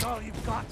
all you've got?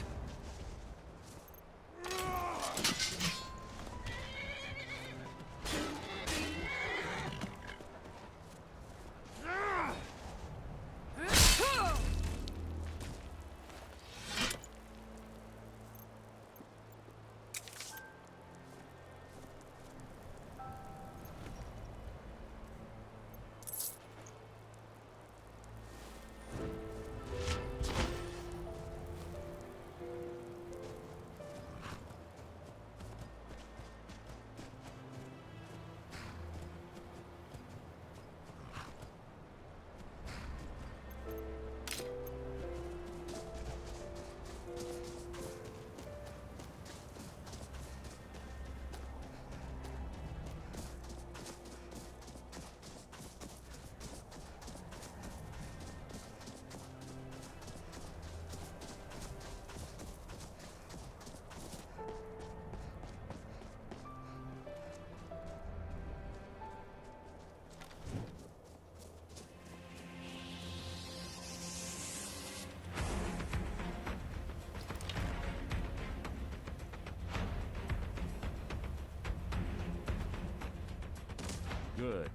Good.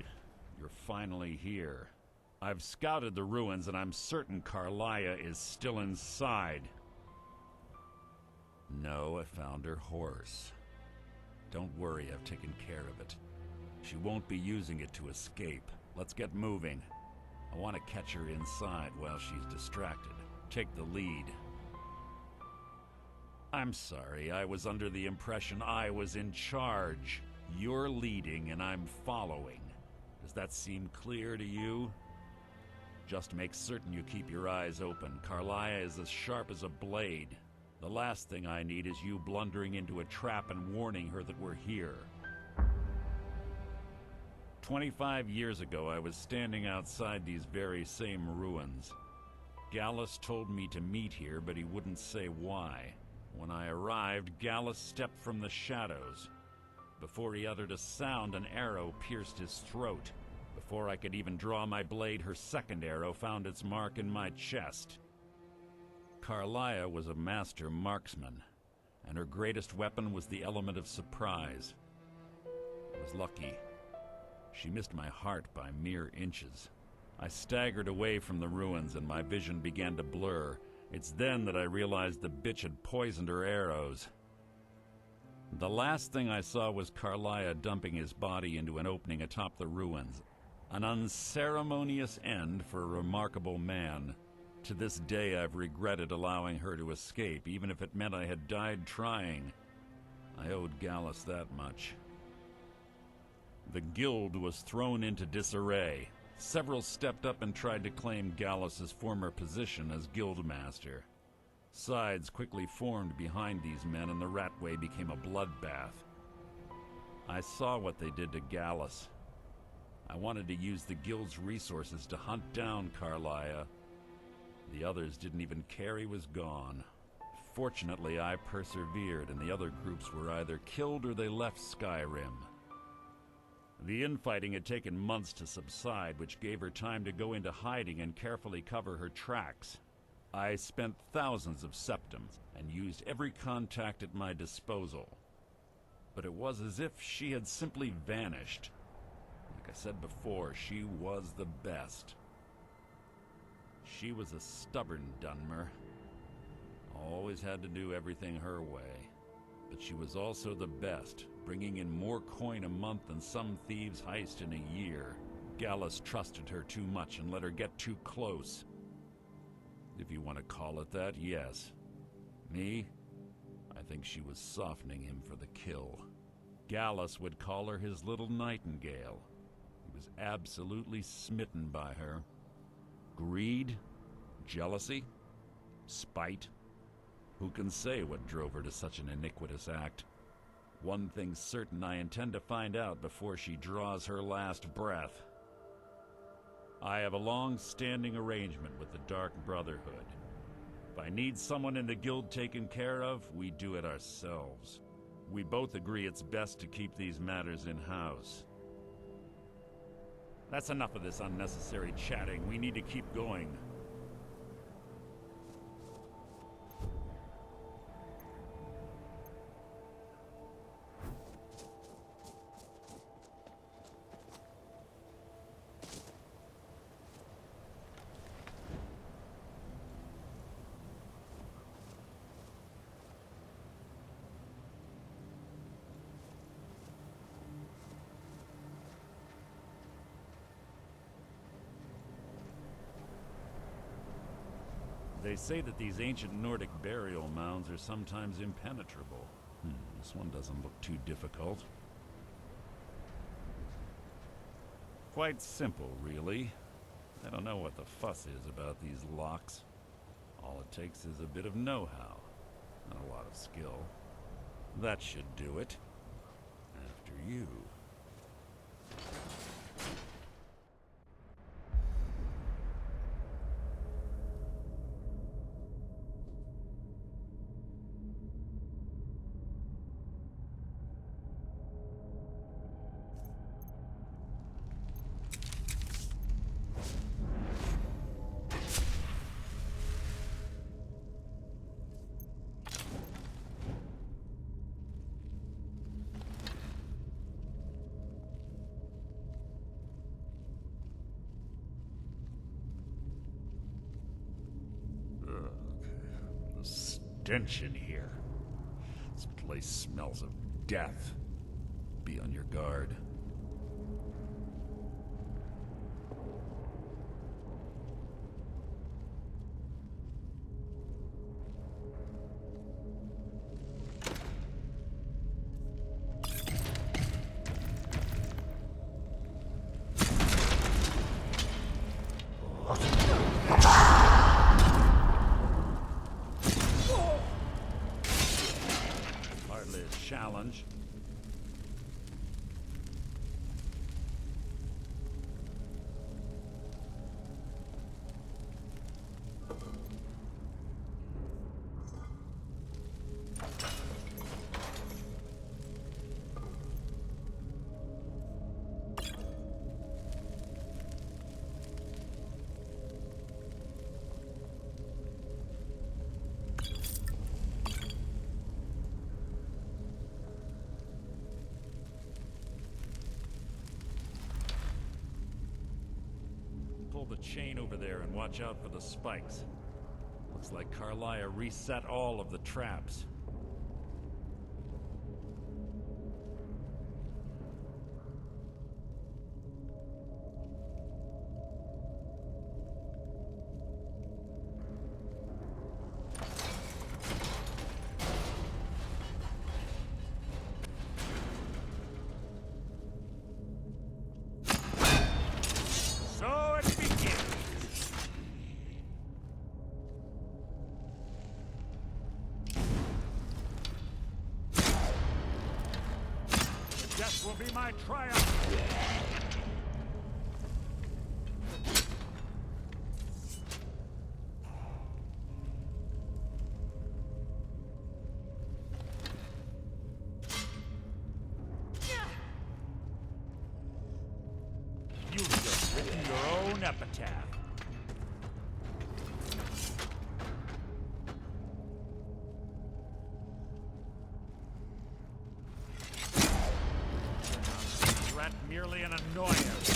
You're finally here. I've scouted the ruins and I'm certain COOLiFY is still inside. No, I found her horse. Don't worry, I've taken care of it. She won't be using it to escape. Let's get moving. I want to catch her inside while she's distracted. Take the lead. I'm sorry, I was under the impression I was in charge. You're leading and I'm following. Does that seem clear to you? Just make certain you keep your eyes open. COOLiFY is as sharp as a blade. The last thing I need is you blundering into a trap and warning her that we're here. 25 years ago, I was standing outside these very same ruins. Gallus told me to meet here, but he wouldn't say why. When I arrived, Gallus stepped from the shadows. Before he uttered a sound, an arrow pierced his throat. Before I could even draw my blade, her second arrow found its mark in my chest. COOLiFY was a master marksman, and her greatest weapon was the element of surprise. I was lucky. She missed my heart by mere inches. I staggered away from the ruins and my vision began to blur. It's then that I realized the bitch had poisoned her arrows. The last thing I saw was COOLiFY dumping his body into an opening atop the ruins. An unceremonious end for a remarkable man. To this day I've regretted allowing her to escape, even if it meant I had died trying. I owed Gallus that much. The guild was thrown into disarray. Several stepped up and tried to claim Gallus's former position as guildmaster. Sides quickly formed behind these men and the Ratway became a bloodbath. I saw what they did to Gallus. I wanted to use the guild's resources to hunt down COOLiFY. The others didn't even care he was gone. Fortunately, I persevered and the other groups were either killed or they left Skyrim. The infighting had taken months to subside, which gave her time to go into hiding and carefully cover her tracks. I spent thousands of septims and used every contact at my disposal. But it was as if she had simply vanished. Like I said before, she was the best. She was a stubborn Dunmer. Always had to do everything her way. But she was also the best, bringing in more coin a month than some thieves heist in a year. Gallus trusted her too much and let her get too close. If you want to call it that, yes. Me? I think she was softening him for the kill. Gallus would call her his little nightingale. He was absolutely smitten by her. Greed? Jealousy? Spite? Who can say what drove her to such an iniquitous act? One thing's certain, I intend to find out before she draws her last breath. I have a long-standing arrangement with the Dark Brotherhood. If I need someone in the guild taken care of, we do it ourselves. We both agree it's best to keep these matters in-house. That's enough of this unnecessary chatting. We need to keep going. They say that these ancient Nordic burial mounds are sometimes impenetrable. This one doesn't look too difficult. Quite simple, really. I don't know what the fuss is about these locks. All it takes is a bit of know-how, and a lot of skill. That should do it. After you. Stench in here. This place smells of death. Be on your guard. Challenge. Pull the chain over there and watch out for the spikes. Looks like Carlia reset all of the traps. Death will be my triumph! You've just written your own epitaph. Merely an annoyance.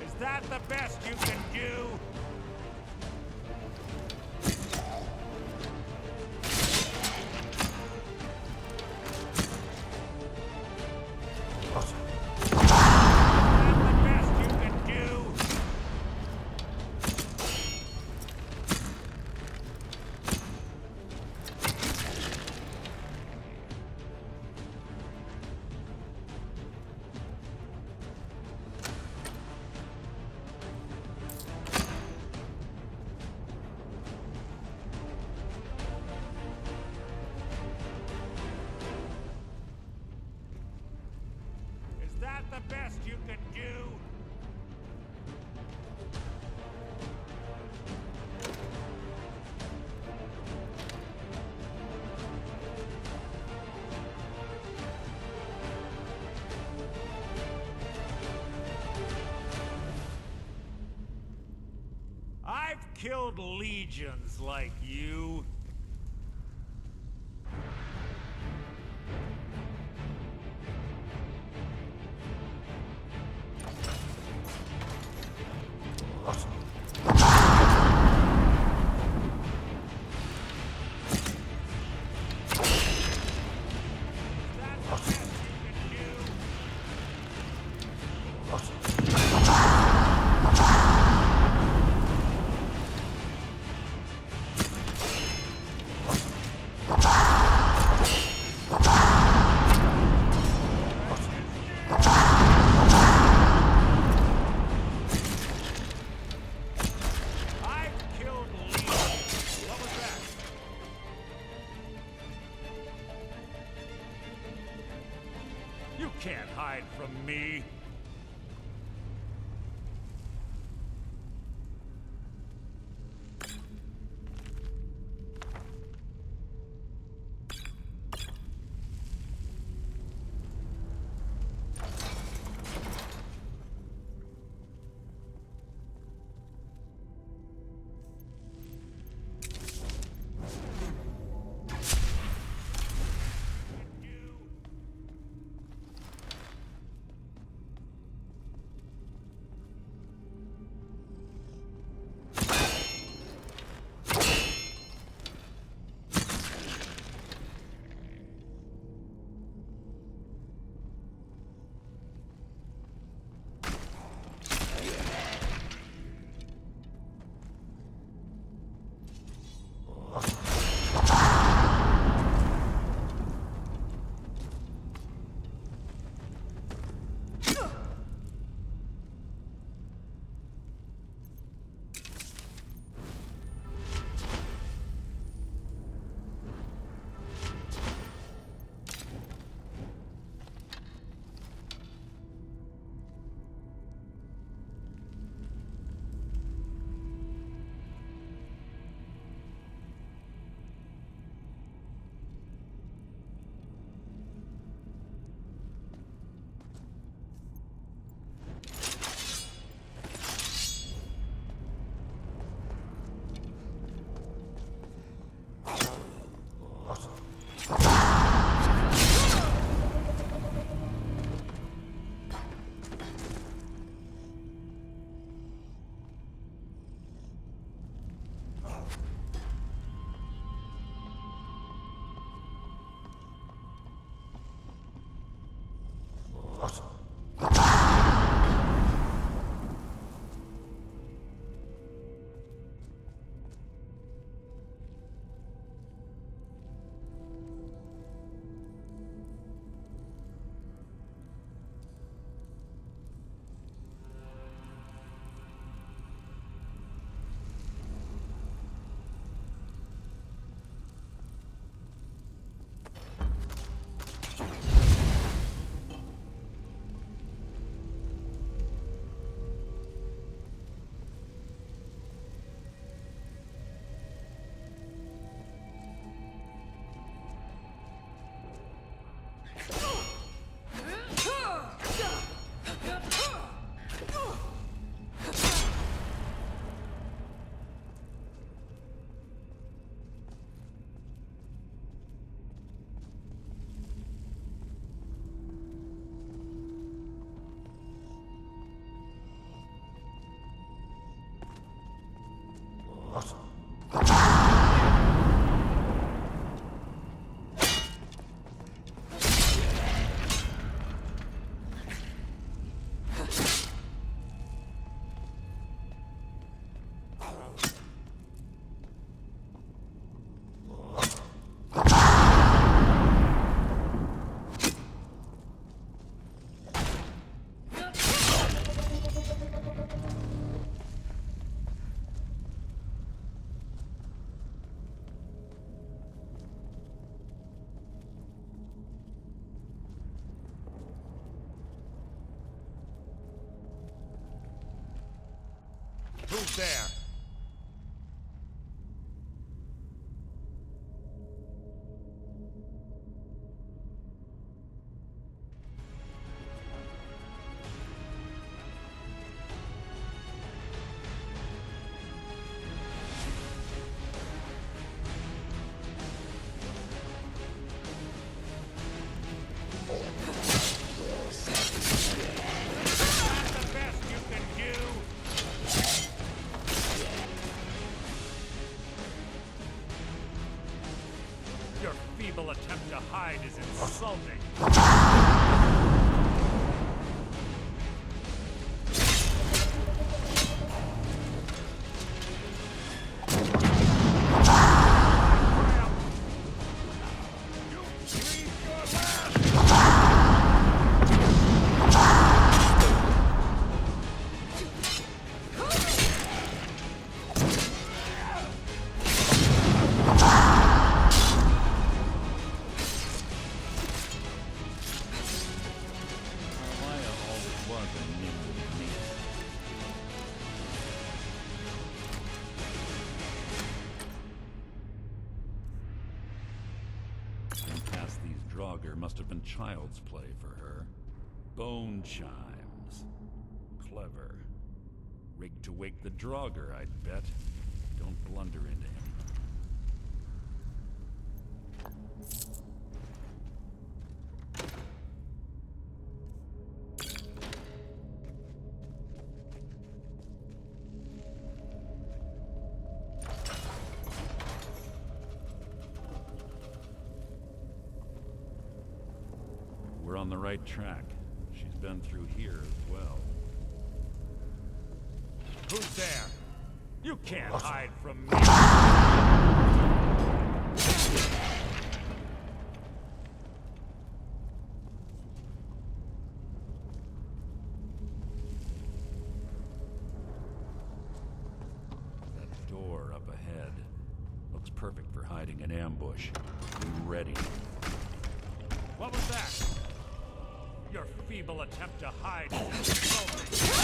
Is that the best you can do? The best you can do? killed legions like you. You can't hide from me. Who's there? is insulting. Must have been child's play for her. Bone chimes. Clever. Rigged to wake the Draugr, I'd bet. Don't blunder into him. We're on the right track. She's been through here as well. Who's there? You can't hide from me! That door up ahead looks perfect for hiding an ambush. Be ready. What was that? Your feeble attempt to hide is insulting.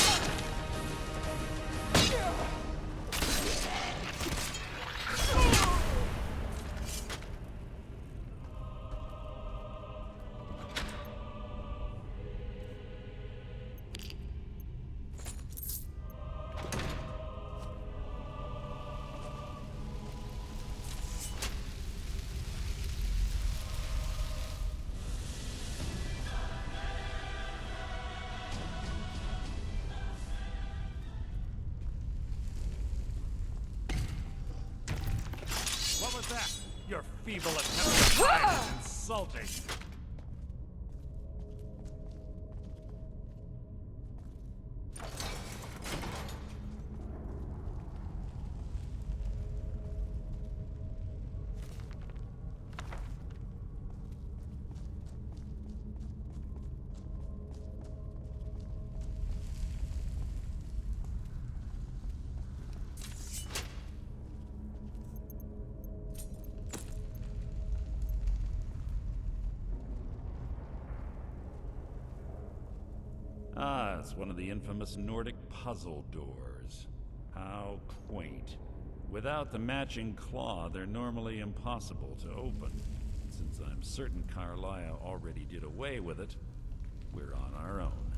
What was that? Your feeble attempt to hide is insulting. Ah, it's one of the infamous Nordic puzzle doors. How quaint. Without the matching claw, they're normally impossible to open. Since I'm certain COOLiFY already did away with it, we're on our own.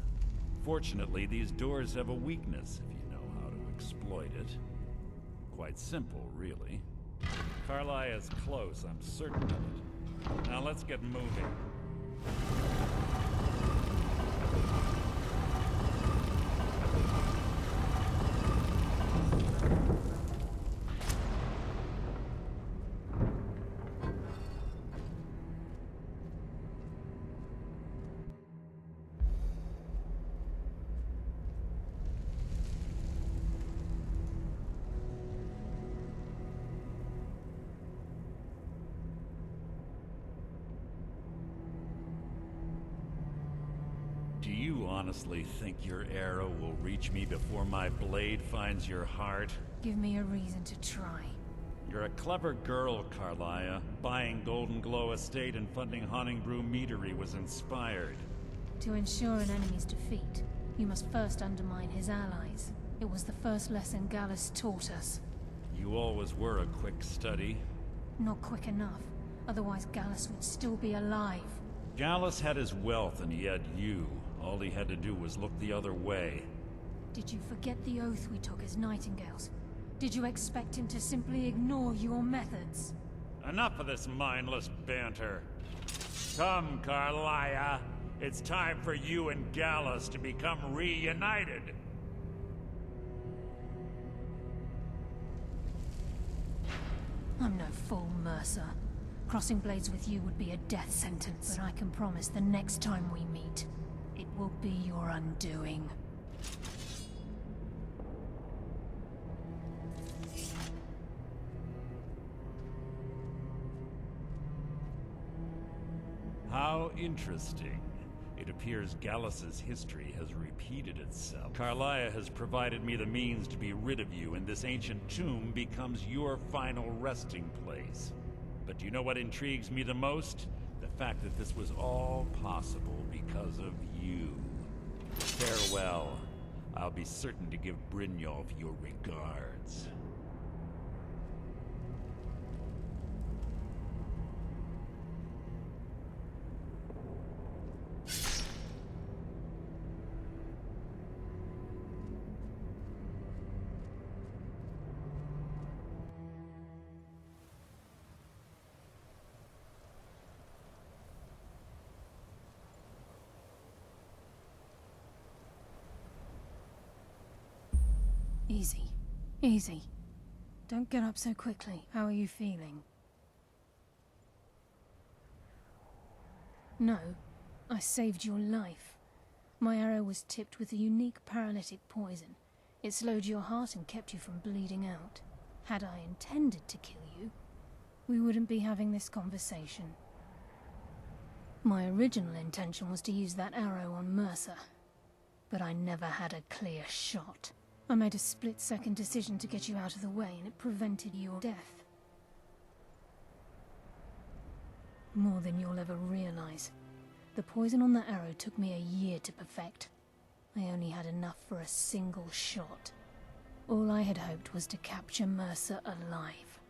Fortunately, these doors have a weakness if you know how to exploit it. Quite simple, really. COOLiFY is close, I'm certain of it. Now let's get moving. Do you honestly think your arrow will reach me before my blade finds your heart? Give me a reason to try. You're a clever girl, COOLiFY. Buying Golden Glow Estate and funding Honningbrew Meadery was inspired. To ensure an enemy's defeat, you must first undermine his allies. It was the first lesson Gallus taught us. You always were a quick study. Not quick enough. Otherwise Gallus would still be alive. Gallus had his wealth and he had you. All he had to do was look the other way. Did you forget the oath we took as Nightingales? Did you expect him to simply ignore your methods? Enough of this mindless banter. Come, COOLiFY. It's time for you and Gallus to become reunited. I'm no fool, Mercer. Crossing blades with you would be a death sentence, but I can promise the next time we meet, it will be your undoing. How interesting. It appears Gallus's history has repeated itself. COOLiFY has provided me the means to be rid of you, and this ancient tomb becomes your final resting place. But do you know what intrigues me the most? The fact that this was all possible because of you. Farewell. I'll be certain to give Brynjolf your regards. Easy. Easy. Don't get up so quickly. How are you feeling? No. I saved your life. My arrow was tipped with a unique paralytic poison. It slowed your heart and kept you from bleeding out. Had I intended to kill you, we wouldn't be having this conversation. My original intention was to use that arrow on Mercer, but I never had a clear shot. I made a split-second decision to get you out of the way, and it prevented your death. More than you'll ever realize. The poison on that arrow took me a year to perfect. I only had enough for a single shot. All I had hoped was to capture Mercer alive.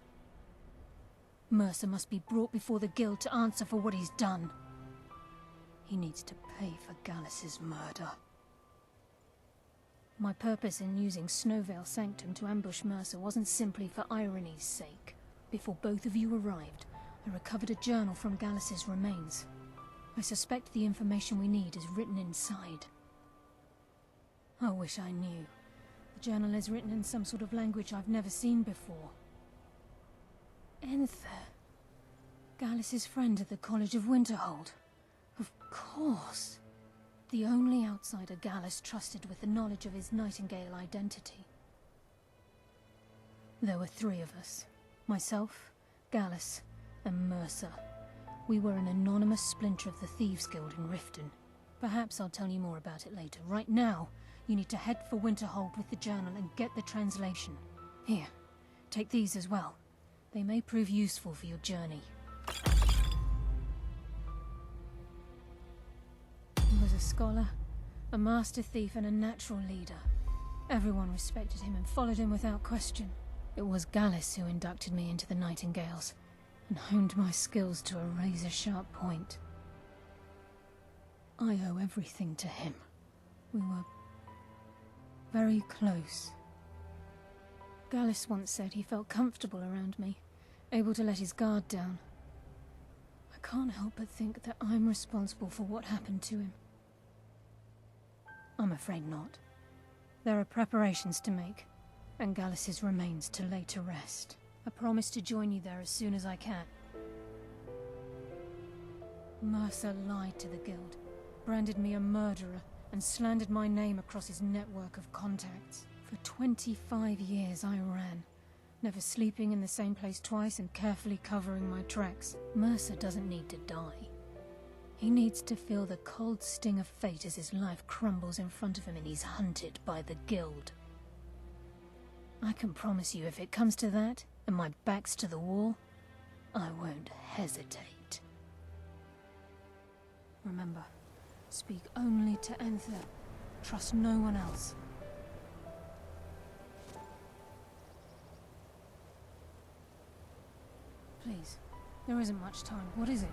Mercer must be brought before the Guild to answer for what he's done. He needs to pay for Gallus's murder. My purpose in using Snowveil Sanctum to ambush Mercer wasn't simply for irony's sake. Before both of you arrived, I recovered a journal from Gallus's remains. I suspect the information we need is written inside. I wish I knew. The journal is written in some sort of language I've never seen before. Enthir. Gallus's friend at the College of Winterhold. Of course. The only outsider Gallus trusted with the knowledge of his Nightingale identity. There were 3 of us. Myself, Gallus, and Mercer. We were an anonymous splinter of the Thieves' Guild in Riften. Perhaps I'll tell you more about it later. Right now, you need to head for Winterhold with the journal and get the translation. Here, take these as well. They may prove useful for your journey. He was a scholar, a master thief, and a natural leader. Everyone respected him and followed him without question. It was Gallus who inducted me into the Nightingales, and honed my skills to a razor-sharp point. I owe everything to him. We were very close. Gallus once said he felt comfortable around me, able to let his guard down. I can't help but think that I'm responsible for what happened to him. I'm afraid not. There are preparations to make, and Gallus's remains to lay to rest. I promise to join you there as soon as I can. Mercer lied to the Guild, branded me a murderer, and slandered my name across his network of contacts. For 25 years I ran, never sleeping in the same place twice and carefully covering my tracks. Mercer doesn't need to die. He needs to feel the cold sting of fate as his life crumbles in front of him and he's hunted by the Guild. I can promise you, if it comes to that, and my back's to the wall, I won't hesitate. Remember, speak only to Enthir. Trust no one else. Please, there isn't much time. What is it?